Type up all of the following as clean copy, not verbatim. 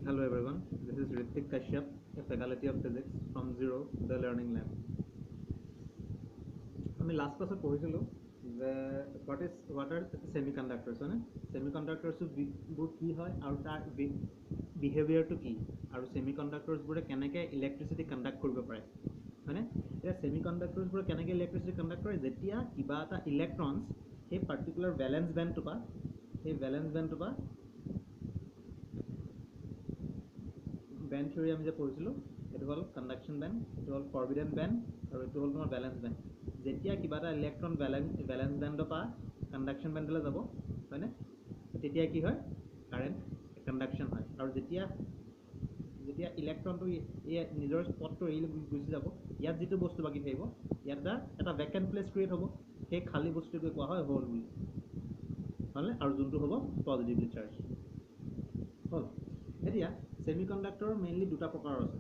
Hello everyone, this is Ritik Kashyap, a faculty of physics from Zero, the learning lab. আমি last class পঢ়িছিলো যে what are semiconductors হয়নে semiconductors বোৰ কি হয় আৰু তাৰ behavior to কি আৰু semiconductors বোৰে কেনেকৈ electricity conduct কৰিব পাৰে হয়নে এতিয়া semiconductors বোৰে কেনেকৈ electricity conduct কৰে যেতিয়া কিবা এটা electrons সেই particular valence band to পা সেই valence band to পা band theory আমি যে পঢ়িছিলো এটো হল conduction band এটো হল forbidden band আৰু এটো হল তোমাৰ valence band যেতিয়া কিবা এটা ইলেক্ট্ৰন ভ্যালেন্স ব্যান্ডৰ পৰা কন্ডাকশন ব্যান্ডলৈ যাব হয়নে তেতিয়া কি হয় কাৰেন্ট কন্ডাকশন হয় আৰু যেতিয়া ইলেক্ট্ৰনটো নিজৰ স্পটটো এৰি গুচি যাব ইয়াত যেটো বস্তু বাকি থাকিব ইয়াত এটা ভ্যাকেন্ট প্লেস ক্ৰিয়েট হ'ব সেই খালি বস্তুটো কোৱা হয় হোল বুলি হলে আৰু যোনটো হ'ব পজিটিভলি চাৰ্জ হল এতিয়া সেমিকন্ডাক্টৰ মেইনলি দুটা প্ৰকাৰৰ আছে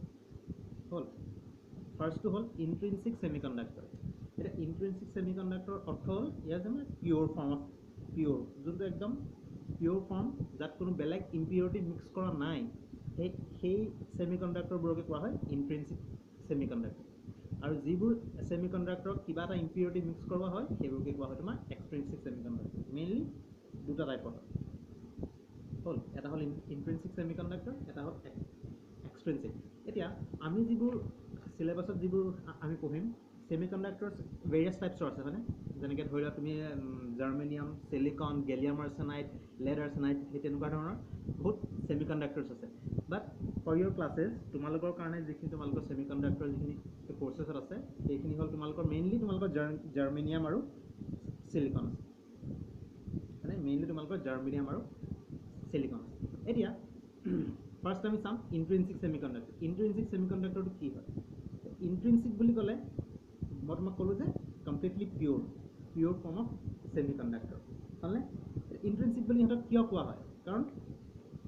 হল ফাৰ্স্টটো হল ইন্ট্ৰিনসিক সেমিকন্ডাক্টৰ এটা ইন্ট্ৰিনসিক সেমিকন্ডাক্টৰ অৰ্থ হল ইয়াৰ যে পিওৰ ফৰ্ম অফ পিওৰ যোনটো একদম পিওৰ ফৰ্ম যাত কোনো বেলেগ ইম্পিউৰিটি মিক্স কৰা নাই সেই সেমিকন্ডাক্টৰ বোৰকে কোৱা হয় ইন্ট্ৰিনসিক সেমিকন্ডাক্টৰ আৰু যিবোৰ সেমিকন্ডাক্টৰ কিবা এটা ইম্পিউৰিটি মিক্স কৰা হয় সেইবোৰকে কোৱা হয় তোমাৰ এক্সট্ৰিনসিক সেমিকন্ডাক্টৰ মেইনলি দুটা টাইপৰ হল এটা হল ইন্ট্ৰিনসিক সেমিকন্ডাক্টৰ এটা হল এক্সট্ৰিনসিক এতিয়া আমি যিবোৰ সিলেবাসত যিবোৰ আমি পঢ়িম semiconductors various types আছে হয়নে যেনেকৈ ধৰিলা তুমি জাৰ্মেনিয়াম সিলিকন গেলিয়াম আৰ্সেনাইড lead আৰ্সেনাইড এই তেনেকুৱা ধৰণৰ বহুত semiconductors আছে বাট ফৰ ইউৰ ক্লাसेस তোমালোকৰ কাৰণে যিখিনি তোমালোকৰ semiconductor যিখিনি কোৰ্সেছত আছে এইখিনি হল তোমালোকৰ মেইনলি তোমালোকৰ জাৰ্মেনিয়াম আৰু সিলিকন মানে মেইনলি তোমালোকৰ জাৰ্মেনিয়াম আৰু সিলিকন এতিয়া ফাৰ্স্ট আমি চাম ইন্ট্ৰিনসিক সেমিকন্ডাক্টৰ ইন্ট্ৰিনসিক সেমিকন্ডাক্টৰটো কি হয় ইন্ট্ৰিনসিক বুলি ক'লে মই তোমাক ক'লো যে completely pure form of semiconductor হলে ইন্ট্ৰিনসিক বুলি ইহঁতক কিয় কোৱা হয় কাৰণ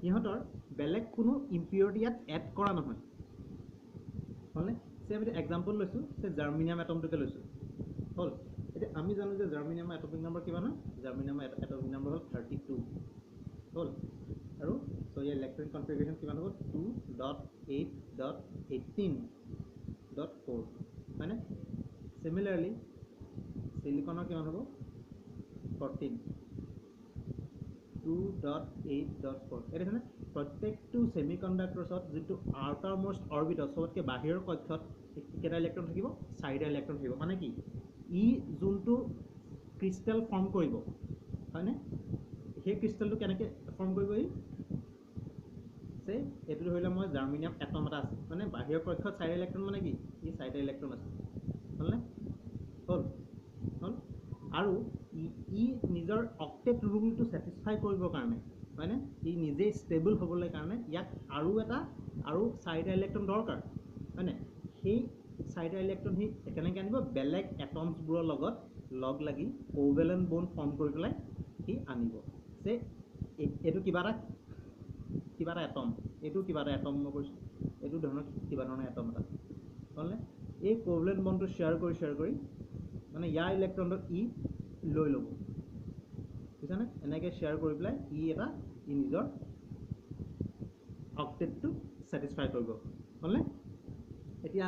ইহঁতৰ বেলেগ কোনো ইম্পিউৰিটি ইয়াত এড কৰা নহয় হলে সে আমি এক্সাম্পল লৈছো যে জাৰ্মেনিয়াম এটমটোকে লৈছো হল এতিয়া আমি জানো যে জাৰ্মেনিয়াম এটমিক নম্বৰ কিমান হয় জাৰ্মেনিয়াম এটমিক নম্বৰ হল 32 হল আৰু সো ইয়াৰ ইলেক্ট্ৰনিক কনফিগাৰেশন কিমান হ'ব 2.8.18.4 মানে Similarly, silicon কিমান হ'ব 14 2.8.4 এটা মানে প্ৰত্যেকটো সেমিকন্ডাক্টৰছত যেটো আউটাৰ মোস্ট অৰবিটল সবতকে বাহিৰৰ কক্ষত কেটা ইলেক্ট্ৰন থাকিব 4টা ইলেক্ট্ৰন থাকিব মানে কি ই যোনটো ক্ৰিস্টাল ফৰ্ম কৰিব হয়নে সেই ক্ৰিস্টালটো কেনেকৈ ফৰ্ম কৰিব ই সে এটো ধৰিলা মই জাৰ্মেনিয়াম এটম এটা আছে মানে বাহিৰৰ কক্ষত 4টা ইলেক্ট্ৰন মানে কি ই 4টা ইলেক্ট্ৰন আছে হলনে হল আৰু ই নিজৰ অক্টেট ৰুলটো স্যাটিসফাই কৰিবৰ কাৰণে হয়নে ই নিজে ষ্টেবল হ'বলৈ কাৰণে ইয়াক আৰু 4টা ইলেক্ট্ৰন দৰকাৰ হয়নে সেই 4টা ইলেক্ট্ৰন হি কেনেকৈ আনিব বেলেগ এটমছবোৰৰ লগত লগ লাগি কোভেলেন্ট বন্ড ফৰ্ম কৰি পেলাই হি আনিব সে এটো কিবা এটা এটম এটো কিবা এটা এটম মই কৈছো এটো ধৰণৰ কিবা ধৰণৰ এটম এটা হলনে এই কোভেলেন্ট বন্ডটো শেয়াৰ কৰি মানে ইয়াৰ ইলেক্ট্ৰনটো ই লৈ ল'ব বুজিছানে এনেকৈ শেয়াৰ কৰি পেলাই ই নিজৰ অক্টেটটো স্যাটিসফাই কৰিব হলনে এতিয়া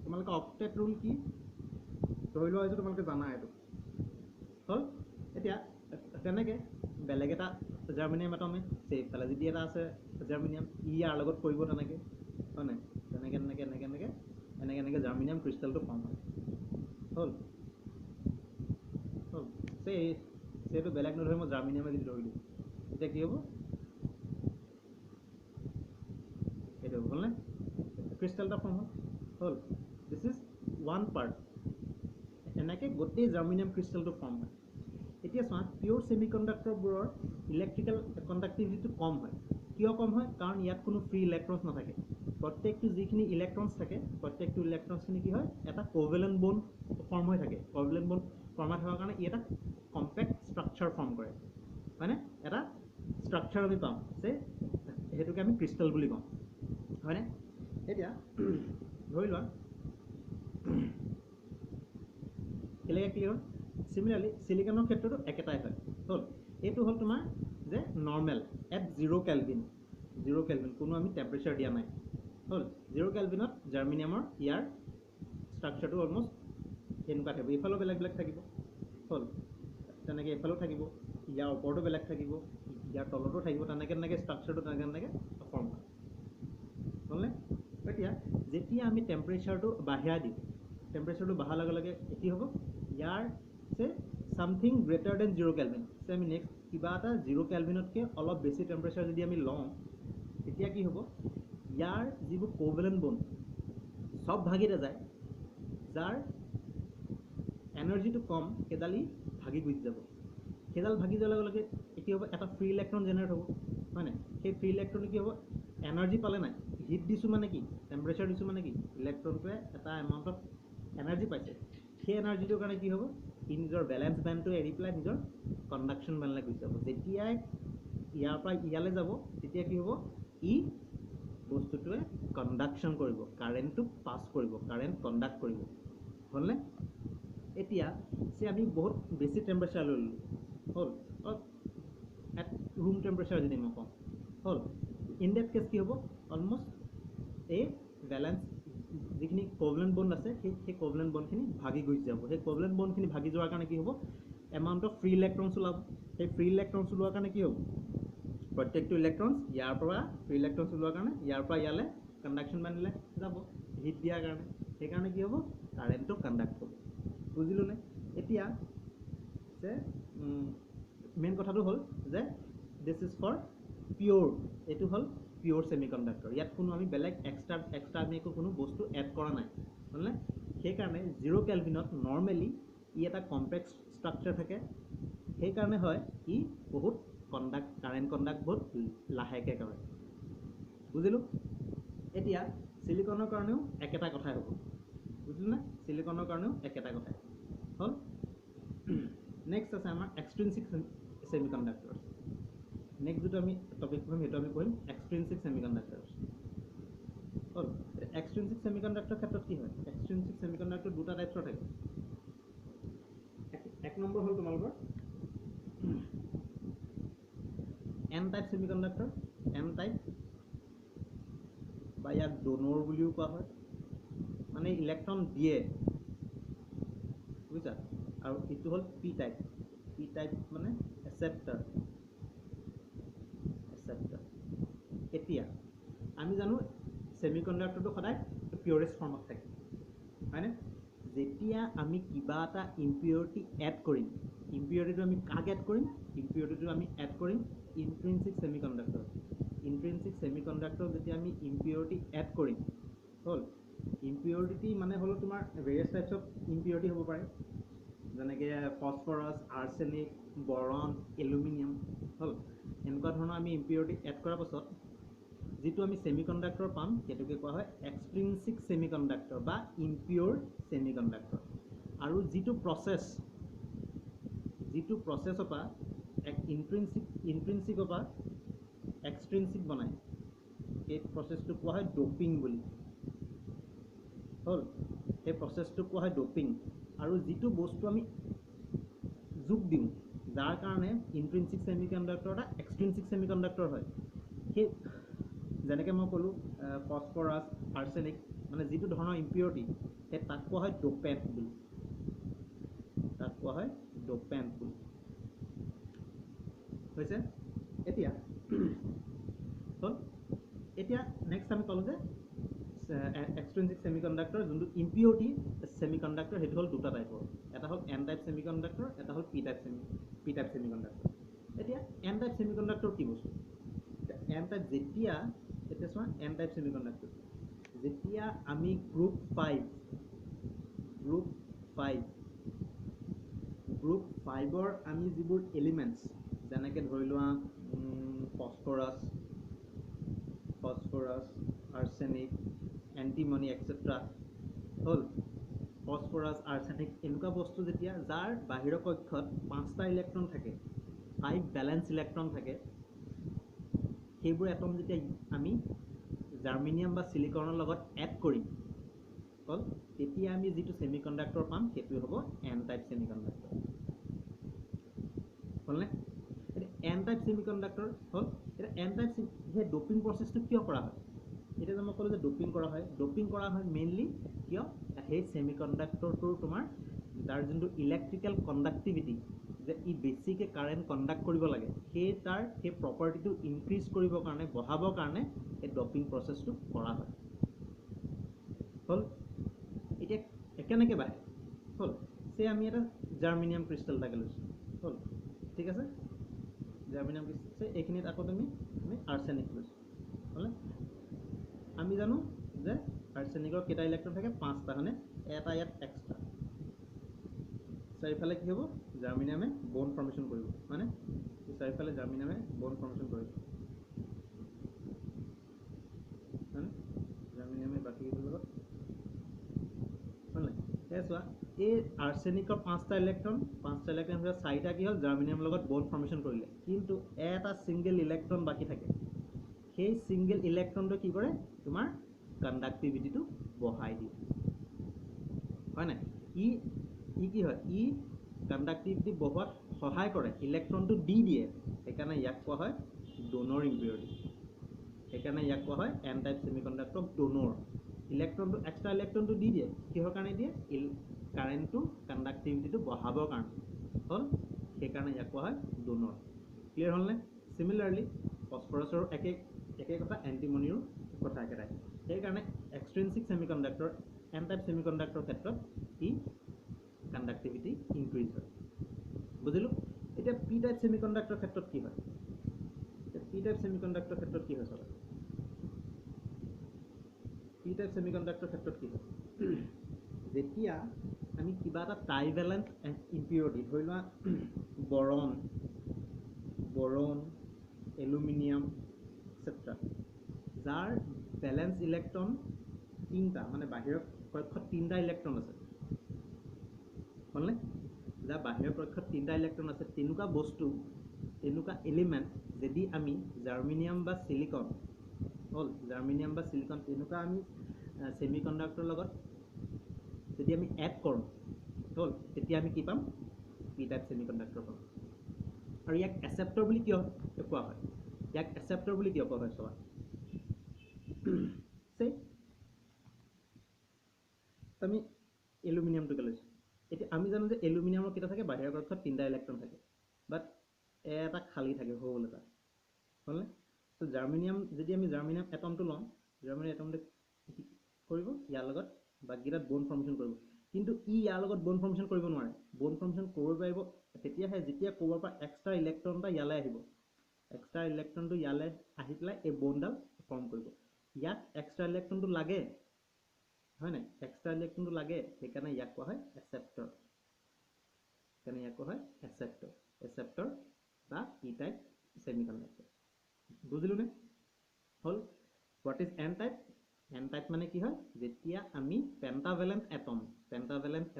তোমালোকৰ অক্টেট ৰুল কি ধৰি লোৱা হৈছে তোমালোকে জানা এটো হল এতিয়া তেনেকৈ বেলেগ এটা জাৰ্মেনিয়াম এটমে সেইফালে যদি এটা আছে জাৰ্মেনিয়াম ই ইয়াৰ লগত কৰিব তেনেকৈ হয় নাই এনেকে জাৰ্মেনিয়াম ক্ৰিস্টালটো ফৰ্ম হয় হল সেটো বেলেগ নধৰি মই জাৰ্মেনিয়ামে যদি ধৰিলো এতিয়া কি হ'ব এটো হল না ক্রিস্টালটা ফর্ম হল দিস ইজ ওয়ান পার্ট এনেকে গোটেই জার্মেনিয়াম ক্রিস্টালটো ফর্ম হয় এতিয়া চোৱা পিওৰ সেমিকন্ডাক্টৰবোৰৰ ইলেক্ট্ৰিক্যাল কন্ডাক্টিভিটি কম হয় কিয় কম হয় কাৰণ ইয়াত কোনো ফ্ৰী ইলেক্ট্ৰনছ নাথাকে প্ৰত্যেকটো যিখিনি ইলেক্ট্ৰনছ থাকে প্ৰত্যেকটো ইলেক্ট্ৰনছখিনি কি হয় এটা কোভেলেন্ট বন্ড ফৰ্ম হৈ থাকে কোভেলেন্ট বন্ড ফৰ্ম হোৱাৰ কাৰণে ই এটা কম্পেক্ট স্ট্ৰাকচাৰ ফৰ্ম কৰে মানে এটা স্ট্ৰাকচাৰ আমি পাম যে হেতুকে আমি ক্ৰিস্টাল বুলি কওঁ হয়নে এতিয়া ধৰি লোৱা কেলেকে ক্লিয়াৰ সিমিলাৰলি সিলিকনৰ ক্ষেত্ৰটো একেটাই হয় হল এটো হল তোমাৰ যে নৰ্মেল এট 0 কেলভিন 0 কেলভিন, কোনো আমি টেম্পাৰেচাৰ দিয়া নাই হ'ল। 0 কেলভিনত জাৰ্মেনিয়ামৰ ইয়াৰ ষ্ট্ৰাকচাৰটো অলমষ্ট এনেকুৱা থাকিব, এইফালেও বেলেগ বেলেগ থাকিব হ'ল, তেনেকৈ এইফালেও থাকিব, ইয়াৰ ওপৰতো বেলেগ থাকিব, ইয়াৰ তলতো থাকিব, তেনেকৈ তেনেকৈ ষ্ট্ৰাকচাৰটো তেনেকৈ তেনেকৈ ফৰ্ম হয় হ'লনে। এতিয়া যেতিয়া আমি টেম্পাৰেচাৰটো বাঢ়াই দিওঁ, টেম্পাৰেচাৰটো বঢ়াৰ লগে লগে কি হ'ব, ইয়াৰ চে ছামথিং গ্ৰেটাৰ দেন 0 কেলভিন। চে আমি নেক্সট কিবা এটা 0 কেলভিনতকৈ অলপ বেছি টেম্পাৰেচাৰ যদি আমি লওঁ, তেতিয়া কি হ'ব, ইয়াৰ যিবোৰ কোভেলেণ্ট বণ্ড চব ভাগি নাযায়, যাৰ এনাৰ্জিটো কম সেইডালি ভাগি গুচি যাব। সেইডাল ভাগি যোৱাৰ লগে লগে কি হ'ব, এটা ফ্ৰী ইলেক্ট্ৰন জেনেৰেট হ'ব হয় নাই। সেই ফ্ৰী ইলেক্ট্ৰনে কি হ'ব, এনাৰ্জি পালে নাই, হিট দিছোঁ মানে কি, টেম্পাৰেচাৰ দিছোঁ মানে কি, ইলেক্ট্ৰনটোৱে এটা এমাউণ্ট অফ এনাৰ্জি পাইছে। সেই এনাৰ্জিটোৰ কাৰণে কি হ'ব, ই নিজৰ বেলেঞ্চ বেণ্ডটো এৰি পেলাই নিজৰ কণ্ডাকশ্যন বেণ্ডলৈ গুচি যাব। যেতিয়াই ইয়াৰ পৰা ইয়ালৈ যাব তেতিয়া কি হ'ব, ই বস্তুটোৱে কণ্ডাকশ্যন কৰিব, কাৰেণ্টটো পাছ কৰিব, কাৰেণ্ট কণ্ডাক্ট কৰিব হ'লনে। এতিয়া আমি বহুত বেছি টেম্পাৰেচাৰ লৈ ল'লোঁ হ'ল, এট ৰুম টেম্পাৰেচাৰ যদি মই কওঁ হ'ল, ইন ডেট কেছ কি হ'ব, অলমষ্ট এই বেলেঞ্চ যিখিনি কোভেলেণ্ট বণ্ড আছে সেই কোভেলেণ্ট বণ্ডখিনি ভাগি গুচি যাব। সেই কোভেলেণ্ট বণ্ডখিনি ভাগি যোৱাৰ কাৰণে কি হ'ব, এমাউণ্ট অফ ফ্ৰী ইলেক্ট্ৰনছ ওলাব। সেই ফ্ৰী ইলেক্ট্ৰনছ ওলোৱাৰ কাৰণে কি হ'ব, প্ৰত্যেকটো ইলেক্ট্ৰনছ ইয়াৰ পৰা ফ্ৰী ইলেক্ট্ৰনছ ওলোৱাৰ কাৰণে ইয়াৰ পৰা ইয়ালৈ কণ্ডাকশ্যন বেণ্ডলৈ যাব, হিট দিয়াৰ কাৰণে। সেইকাৰণে কি হ'ব, কাৰেণ্টটো কণ্ডাক্ট হ'ব। বুজিলোঁনে। এতিয়া যে মেইন কথাটো হ'ল যে দিছ ইজ ফৰ পিয়'ৰ, এইটো হ'ল পিয়'ৰ ছেমি কণ্ডাক্টৰ। ইয়াত কোনো আমি বেলেগ এক্সট্ৰা আমি একো কোনো বস্তু এড কৰা নাই হ'লনে। সেইকাৰণে 0 কেলভিনত নৰ্মেলি ই এটা কমপ্লেক্স ষ্ট্ৰাকচাৰ থাকে, সেইকাৰণে হয় ই বহুত কাৰেণ্ট কণ্ডাক্ট বহুত লাহেকৈ কৰে। বুজিলোঁ। এতিয়া চিলিকনৰ কাৰণেও একেটা কথাই হ'ব, বুজিলোঁ নে, চিলিকনৰ কাৰণেও একেটা কথাই হ'ল। নেক্সট আছে আমাৰ এক্সট্ৰিনচিক ছেমি কণ্ডাক্টৰ। নেক্সট যিটো আমি টপিক পঢ়িম সেইটো আমি পঢ়িম এক্সট্ৰিনচিক ছেমি কণ্ডাক্টৰ হ'ল। এক্সট্ৰিনচিক ছেমি কণ্ডাক্টৰ ক্ষেত্ৰত কি হয়, এক্সট্ৰিনচিক ছেমি কণ্ডাক্টৰ দুটা টাইপছৰ থাকে। এক নম্বৰ হ'ল তোমালোকৰ N type semi conductor, N type বা ইয়াক ডোনৰ বুলিও কোৱা হয়, মানে ইলেক্ট্ৰন দিয়ে বুজিছা। আৰু এইটো হ'ল পি টাইপ, পি টাইপ মানে এচেপ্টাৰ। এতিয়া আমি জানো ছেমি কণ্ডাক্টৰটো সদায় পিয়ৰেষ্ট ফৰ্মত থাকে হয়নে। যেতিয়া আমি কিবা এটা ইম্পিউৰিটি এড কৰিম, ইম্পিউৰিটিটো আমি কাক এড কৰিম, ইম্পিউৰিটিটো আমি এড কৰিম ইন্ট্ৰিনচিক ছেমি কণ্ডাক্টৰ। ইন্ট্ৰিনচিক ছেমি কণ্ডাক্টৰ যেতিয়া আমি ইম্পিউৰিটি এড কৰিম হ'ল, ইম্পিউৰিটি মানে হ'ল তোমাৰ ভেৰিয়াছ টাইপছ অফ ইম্পিউৰিটি হ'ব পাৰে, যেনেকৈ ফছফৰাছ, আৰ্ছেনিক, বৰন, এলুমিনিয়াম হ'ল। এনেকুৱা ধৰণৰ আমি ইম্পিউৰিটি এড কৰাৰ পাছত যিটো আমি ছেমি কণ্ডাক্টৰ পাম সেইটোকে কোৱা হয় এক্সট্ৰিনচিক ছেমি কণ্ডাক্টৰ বা ইম্পিয়'ৰ ছেমি কণ্ডাক্টৰ। আৰু যিটো প্ৰচেছৰ পৰা ইন্ট্ৰিনচিকৰ পৰা এক্সট্ৰিনচিক বনায় সেই প্ৰচেছটো কোৱা হয় ডোপিং বুলি হ'ল। সেই প্ৰচেছটো কোৱা হয় ডোপিং। আৰু যিটো বস্তু আমি যোগ দিওঁ যাৰ কাৰণে ইন্ট্ৰিনচিক ছেমি কণ্ডাক্টৰ এটা এক্সট্ৰিনচিক ছেমি কণ্ডাক্টৰ হয়, সেই যেনেকৈ মই ক'লোঁ ফছফৰাছ, আৰ্ছেনিক মানে যিটো ধৰণৰ ইম্পিউৰিটি সেই তাক কোৱা হয় ডোপেণ্ট বুলি, তাক কোৱা হয় ডোপেণ্ট বুলি হৈছে। এতিয়া হ'ল, এতিয়া নেক্সট আমি ক'লোঁ যে এক্সট্ৰিনচিক ছেমি কণ্ডাক্টৰ যোনটো ইম্পিউৰিটি ছেমি কণ্ডাক্টৰ সেইটো হ'ল দুটা টাইপৰ, এটা হ'ল এন টাইপ ছেমি কণ্ডাক্টৰ, এটা হ'ল পি টাইপ ছেমি কণ্ডাক্টৰ। এতিয়া এন টাইপ ছেমি কণ্ডাক্টৰ কি বস্তু, এন টাইপ এতিয়া চোৱা এন টাইপ ছেমি কণ্ডাক্টৰ যেতিয়া আমি গ্ৰুপ 5ৰ আমি যিবোৰ এলিমেণ্টছ যেনেকৈ ধৰি লোৱা ফছফৰাছ, আৰ্ছেনিক, এণ্টিমনি এক্সেট্ৰা হ'ল। ফছফৰাছ, আৰ্ছেনিক এনেকুৱা বস্তু যেতিয়া যাৰ বাহিৰৰ কক্ষত 5টা ইলেক্ট্ৰন থাকে, 5 বেলেঞ্চ ইলেক্ট্ৰন থাকে, সেইবোৰ এটম যেতিয়া আমি জাৰ্মেনিয়াম বা চিলিকনৰ লগত এড কৰিম হ'ল, তেতিয়া আমি যিটো ছেমি কণ্ডাক্টৰ পাম সেইটো হ'ব এন টাইপ ছেমি কণ্ডাক্টৰ হ'লনে। এতিয়া এন টাইপ ছেমি কণ্ডাক্টৰ হ'ল। এতিয়া এন টাইপ সেই ডোপিং প্ৰচেছটো কিয় কৰা হয় এতিয়া যে মই ক'লোঁ যে ডোপিং কৰা হয় মেইনলি কিয় সেই ছেমিকণ্ডাক্টৰটোৰ তোমাৰ তাৰ যোনটো ইলেক্ট্ৰিকেল কণ্ডাক্টিভিটি যে ই বেছিকৈ কাৰেণ্ট কণ্ডাক্ট কৰিব লাগে সেই প্ৰপাৰ্টিটো ইনক্ৰিজ কৰিবৰ কাৰণে বঢ়াবৰ কাৰণে এই ডোপিং প্ৰচেছটো কৰা হয় হ'ল এতিয়া কেনেকৈ বাঢ়ে হ'ল আমি এটা জাৰ্মিনিয়াম ক্ৰিষ্টেল এটাকে লৈছোঁ হ'ল ঠিক আছে জাৰ্মিনিয়াম ক্ৰিষ্টেল এইখিনিত আকৌ আমি আৰ্ছেনিক লৈছোঁ হ'লে আমি জানো যে আৰ্ছেনিকৰ কেইটা ইলেক্ট্ৰন থাকে 5টা হয়নে এটা ইয়াত এক্সট্ৰা চাৰিফালে কি হ'ব জাৰ্মিনিয়ামে বন ফৰ্মেশ্যন কৰিব হয়নে চাৰিফালে জাৰ্মিনিয়ামে বন ফৰ্মেশ্যন কৰিব হয়নে জাৰ্মিনিয়ামে বাকীকেইটাৰ লগত হ'লে চোৱা এই আৰ্ছেনিকৰ 5টা ইলেক্ট্ৰন ভিতৰত 4টা কি হ'ল জাৰ্মিনিয়ামৰ লগত বন ফৰ্মেশ্যন কৰিলে কিন্তু এটা ছিংগল ইলেক্ট্ৰন বাকী থাকে সেই ছিংগল ইলেক্ট্ৰনটো কি কৰে তোমাৰ কণ্ডাক্টিভিটিটো বঢ়াই দিয়ে হয় নাই ই কি হয় ই কণ্ডাক্টিভিটি বঢ়োৱাত সহায় কৰে ইলেক্ট্ৰনটো দি দিয়ে সেইকাৰণে ইয়াক কোৱা হয় ডোনৰ ইম্পিউৰিটি সেইকাৰণে ইয়াক কোৱা হয় এন টাইপ ছেমিকণ্ডাক্টৰ ডোনৰ ইলেক্ট্ৰনটো এক্সট্ৰা ইলেক্ট্ৰনটো দি দিয়ে কিহৰ কাৰণে দিয়ে কাৰেণ্টটো কণ্ডাক্টিভিটিটো বঢ়াবৰ কাৰণে হ'ল সেইকাৰণে ইয়াক কোৱা হয় ডোনৰ ক্লিয়াৰ হ'লনে চিমিলাৰলি ফছফৰাছৰ একে কথা এণ্টিমনিৰো কথা একেটাই সেইকাৰণে এক্সট্ৰিনছিক ছেমিকণ্ডাক্টৰ এন টাইপ ছেমিকণ্ডাক্টৰ ক্ষেত্ৰত ই কণ্ডাক্টিভিটি ইনক্ৰিজ হয় বুজিলোঁ এতিয়া পি টাইপ ছেমিকণ্ডাক্টৰ ক্ষেত্ৰত কি হয় পি টাইপ ছেমিকণ্ডাক্টৰ ক্ষেত্ৰত কি হয় চাবা পি টাইপ ছেমিকণ্ডাক্টৰ ক্ষেত্ৰত কি হয় যেতিয়া আমি কিবা এটা ট্ৰাইভেলেণ্ট ইম্পিউৰিটি ধৰি লোৱা বৰণ এলুমিনিয়াম এটচেট্ৰা যাৰ বেলেঞ্চ ইলেক্ট্ৰন 3টা মানে বাহিৰৰ কক্ষত 3টা ইলেক্ট্ৰন আছে হ'লনে যাৰ বাহিৰৰ কক্ষত 3টা ইলেক্ট্ৰন আছে তেনেকুৱা বস্তু তেনেকুৱা এলিমেণ্ট যদি আমি জাৰ্মিনিয়াম বা চিলিকন তেনেকুৱা আমি ছেমিকণ্ডাক্টৰৰ লগত যদি আমি এড কৰোঁ হ'ল তেতিয়া আমি কি পাম পি টাইপ ছেমিকণ্ডাক্টৰ পাম আৰু ইয়াক এচেপ্টৰ বুলি কিয় কোৱা হয় চাবা আমি এলুমিনিয়ামটোকে লৈছোঁ এতিয়া আমি জানো যে এলুমিনিয়ামৰ কেইটা থাকে বাহিৰৰ কক্ষত 3টা ইলেক্ট্ৰন থাকে বাট এটা খালী থাকে হোল এটা হ'লনে তো জাৰ্মিনিয়াম যদি আমি জাৰ্মিনিয়াম এটমটো লওঁ জাৰ্মিনিয়াম এটমটো কৰিব ইয়াৰ লগত বাকীকেইটাত বন ফৰ্মেশ্যন কৰিব কিন্তু ইয়াৰ লগত বন ফৰ্মেশ্যন কৰিব নোৱাৰে বন ফৰ্মেশ্যন কৰিব পাৰিব তেতিয়াহে যেতিয়া ক'ৰবাৰ পৰা এক্সট্ৰা ইলেক্ট্ৰন এটা ইয়ালৈ আহিব এক্সট্ৰা ইলেক্ট্ৰনটো ইয়ালৈ আহি পেলাই এই বনডাল ফৰ্ম কৰিব ইয়াত এক্সট্ৰা ইলেক্ট্ৰনটো লাগে হয় নাই এক্সট্ৰা ইলেক্ট্ৰনটো লাগে সেইকাৰণে ইয়াক কোৱা হয় এচেপ্টৰ বা পি টাইপ ছেমিকণ্ডাক্টৰ বুজিলোনে হ'ল হোৱাট ইজ এন টাইপ মানে কি হয় যেতিয়া আমি পেণ্টাভেলেণ্ট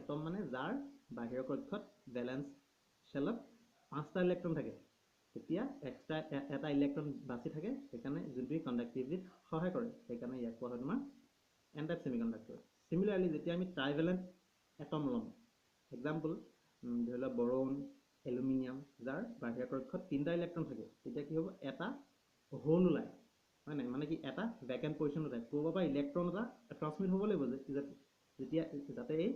এটম মানে যাৰ বাহিৰৰ কক্ষত ভেলেন্স শ্বেলত 5টা ইলেক্ট্ৰন থাকে তেতিয়া এক্সট্ৰা এটা ইলেক্ট্ৰন বাচি থাকে সেইকাৰণে যোনটোৱে কণ্ডাক্টিভিটিত সহায় কৰে সেইকাৰণে ইয়াক কোৱা হয় তোমাৰ এন টাইপ ছেমিকণ্ডাক্টৰ চিমিলাৰলি যেতিয়া আমি ট্ৰাইভেলেণ্ট এটম ল'ম এক্সাম্পল ধৰি লোৱা বৰণ এলুমিনিয়াম যাৰ বাহিৰৰ কক্ষত 3টা ইলেক্ট্ৰন থাকে তেতিয়া কি হ'ব এটা হোল ওলায় হয় নাই মানে কি এটা ভেকেণ্ট পজিশ্যন ওলায় ক'ৰবাৰ পৰা ইলেক্ট্ৰন এটা ট্ৰান্সমিট হ'ব লাগিব যেতিয়া যাতে এই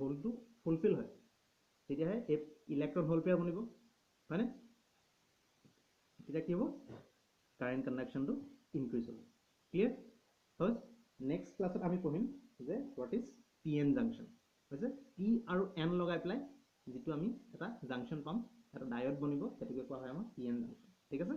হোলটো ফুলফিল হয় তেতিয়াহে এই ইলেক্ট্ৰন হোল পেয়াৰ বনিব হয়নে তেতিয়া কি হ'ব কাৰেণ্ট কণ্ডাকশ্যনটো ইনক্ৰিজ হ'ব ক্লিয়াৰ হয় নেক্সট ক্লাছত আমি পঢ়িম যে what is P N junction হৈছে পি আৰু এন লগাই পেলাই যিটো আমি এটা জাংচন পাম এটা ডায়ড বনিব সেইটোকে কোৱা হয় আমাৰ পি এন জাংচন ঠিক আছে